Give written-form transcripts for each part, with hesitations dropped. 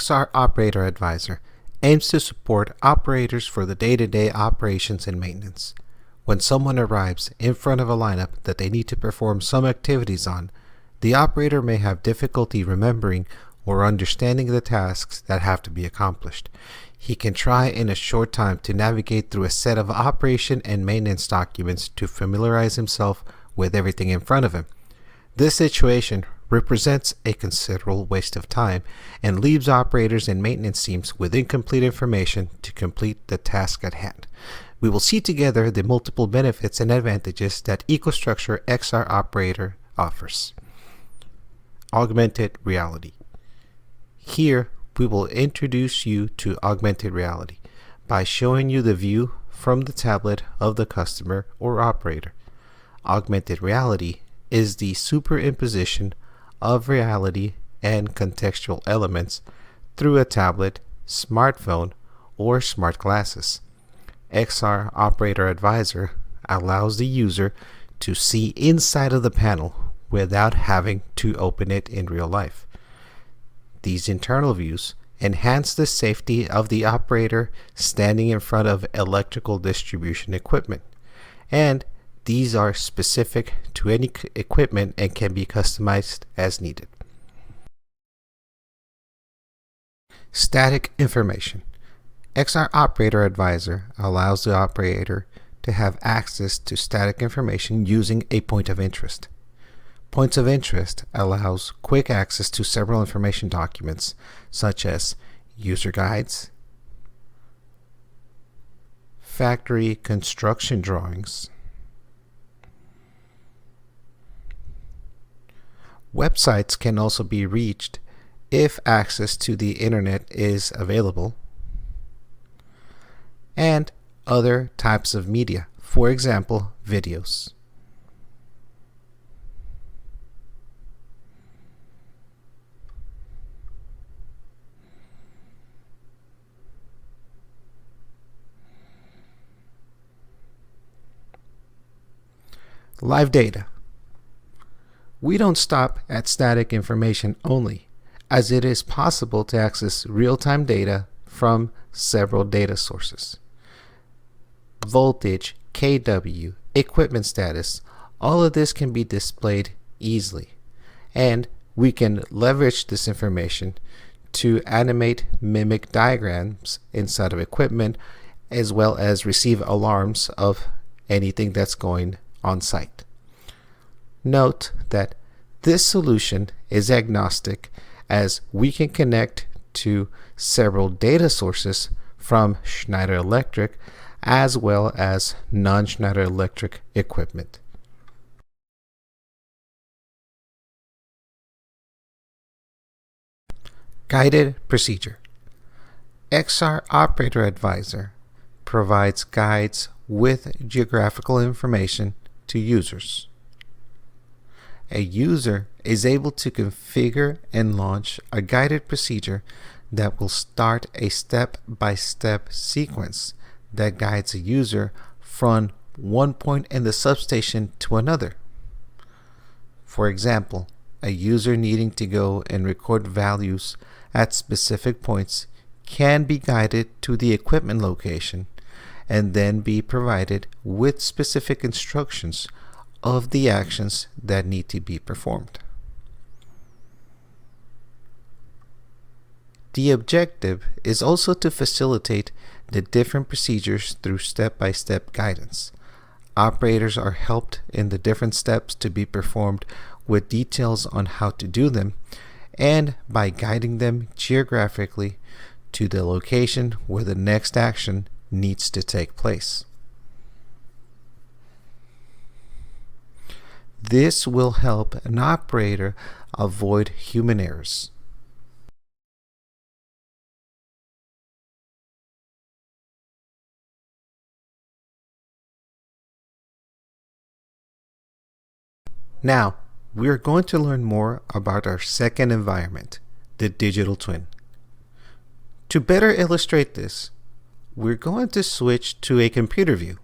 XR Operator Advisor aims to support operators for the day-to-day operations and maintenance. When someone arrives in front of a lineup that they need to perform some activities on, the operator may have difficulty remembering or understanding the tasks that have to be accomplished. He can try in a short time to navigate through a set of operation and maintenance documents to familiarize himself with everything in front of him. This situation represents a considerable waste of time and leaves operators and maintenance teams with incomplete information to complete the task at hand. We will see together the multiple benefits and advantages that EcoStruxure XR Operator offers. Augmented reality. Here, we will introduce you to augmented reality by showing you the view from the tablet of the customer or operator. Augmented reality is the superimposition of reality and contextual elements through a tablet, smartphone, or smart glasses. XR Operator Advisor allows the user to see inside of the panel without having to open it in real life. These internal views enhance the safety of the operator standing in front of electrical distribution equipment, and these are specific to any equipment and can be customized as needed. Static information. XR Operator Advisor allows the operator to have access to static information using a point of interest. Points of interest allows quick access to several information documents such as user guides, factory construction drawings, websites can also be reached if access to the internet is available, and other types of media, for example, videos. Live data. We don't stop at static information only, as it is possible to access real-time data from several data sources. Voltage, kW, equipment status, all of this can be displayed easily, and we can leverage this information to animate mimic diagrams inside of equipment, as well as receive alarms of anything that's going on site. Note that this solution is agnostic, as we can connect to several data sources from Schneider Electric as well as non-Schneider Electric equipment. Guided procedure. XR Operator Advisor provides guides with geographical information to users. A user is able to configure and launch a guided procedure that will start a step-by-step sequence that guides a user from one point in the substation to another. For example, a user needing to go and record values at specific points can be guided to the equipment location and then be provided with specific instructions of the actions that need to be performed. The objective is also to facilitate the different procedures through step-by-step guidance. Operators are helped in the different steps to be performed with details on how to do them, and by guiding them geographically to the location where the next action needs to take place. This will help an operator avoid human errors. Now, we are going to learn more about our second environment, the digital twin. To better illustrate this, we're going to switch to a computer view.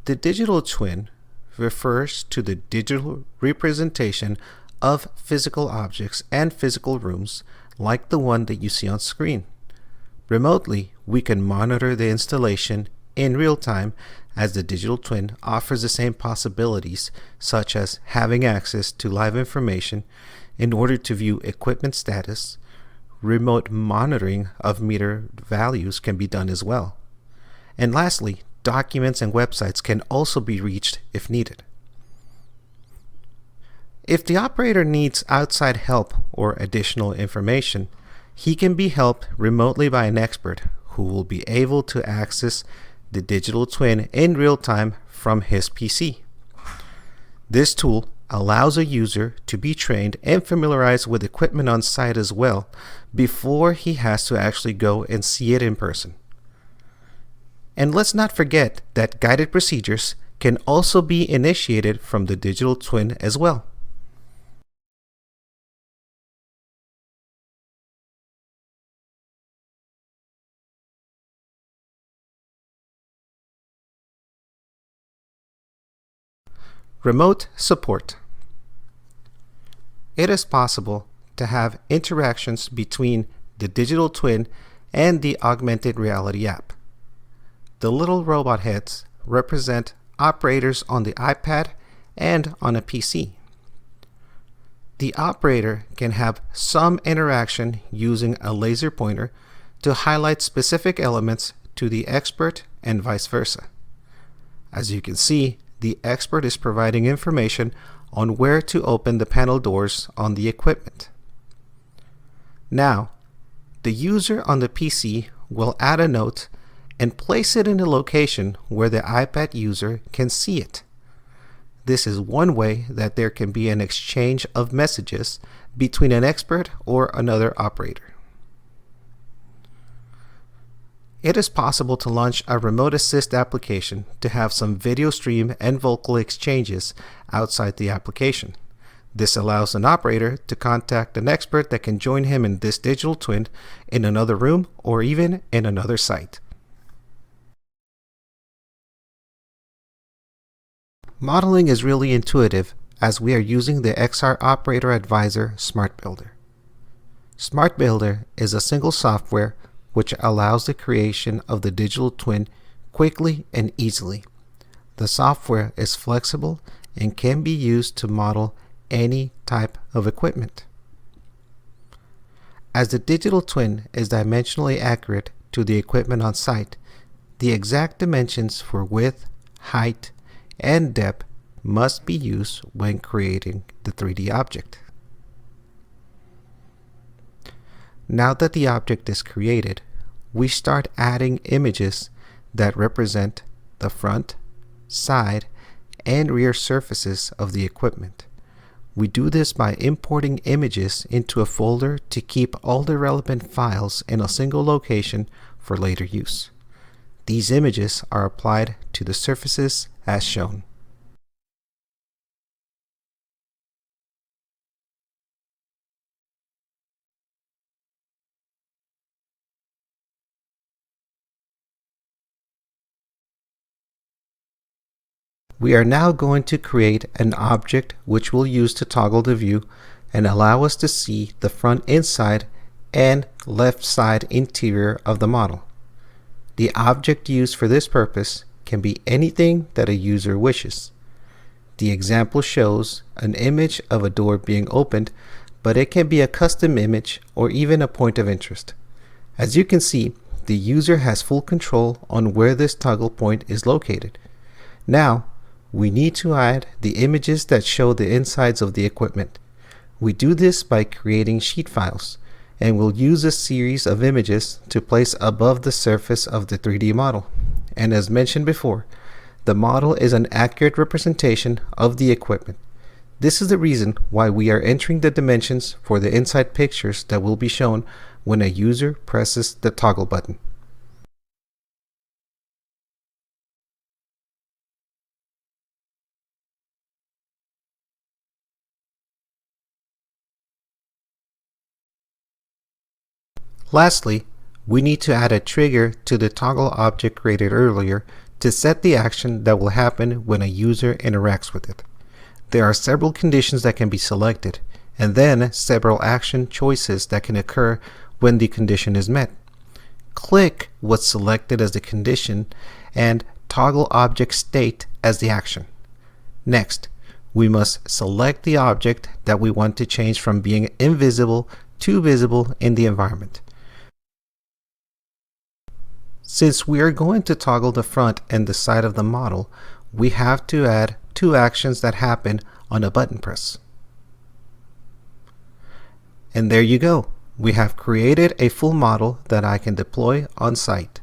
The digital twin refers to the digital representation of physical objects and physical rooms like the one that you see on screen. Remotely, we can monitor the installation in real time, as the digital twin offers the same possibilities, such as having access to live information in order to view equipment status. Remote monitoring of meter values can be done as well. And lastly, documents and websites can also be reached if needed. If the operator needs outside help or additional information, he can be helped remotely by an expert who will be able to access the digital twin in real time from his PC. This tool allows a user to be trained and familiarized with equipment on site as well before he has to actually go and see it in person. And let's not forget that guided procedures can also be initiated from the digital twin as well. Remote support. It is possible to have interactions between the digital twin and the augmented reality app. The little robot heads represent operators on the iPad and on a PC. The operator can have some interaction using a laser pointer to highlight specific elements to the expert and vice versa. As you can see, the expert is providing information on where to open the panel doors on the equipment. Now, the user on the PC will add a note and place it in a location where the iPad user can see it. This is one way that there can be an exchange of messages between an expert or another operator. It is possible to launch a remote assist application to have some video stream and vocal exchanges outside the application. This allows an operator to contact an expert that can join him in this digital twin in another room or even in another site. Modeling is really intuitive as we are using the XR Operator Advisor Smart Builder. Smart Builder is a single software which allows the creation of the digital twin quickly and easily. The software is flexible and can be used to model any type of equipment. As the digital twin is dimensionally accurate to the equipment on site, the exact dimensions for width, height, and depth must be used when creating the 3D object. Now that the object is created, we start adding images that represent the front, side, and rear surfaces of the equipment. We do this by importing images into a folder to keep all the relevant files in a single location for later use. These images are applied to the surfaces as shown. We are now going to create an object which we'll use to toggle the view and allow us to see the front inside and left side interior of the model. The object used for this purpose can be anything that a user wishes. The example shows an image of a door being opened, but it can be a custom image or even a point of interest. As you can see, the user has full control on where this toggle point is located. Now, we need to add the images that show the insides of the equipment. We do this by creating sheet files, and we'll use a series of images to place above the surface of the 3D model. And as mentioned before, the model is an accurate representation of the equipment. This is the reason why we are entering the dimensions for the inside pictures that will be shown when a user presses the toggle button. Lastly, we need to add a trigger to the toggle object created earlier to set the action that will happen when a user interacts with it. There are several conditions that can be selected, and then several action choices that can occur when the condition is met. Click what's selected as the condition and toggle object state as the action. Next, we must select the object that we want to change from being invisible to visible in the environment. Since we are going to toggle the front and the side of the model, we have to add two actions that happen on a button press. And there you go. We have created a full model that I can deploy on site.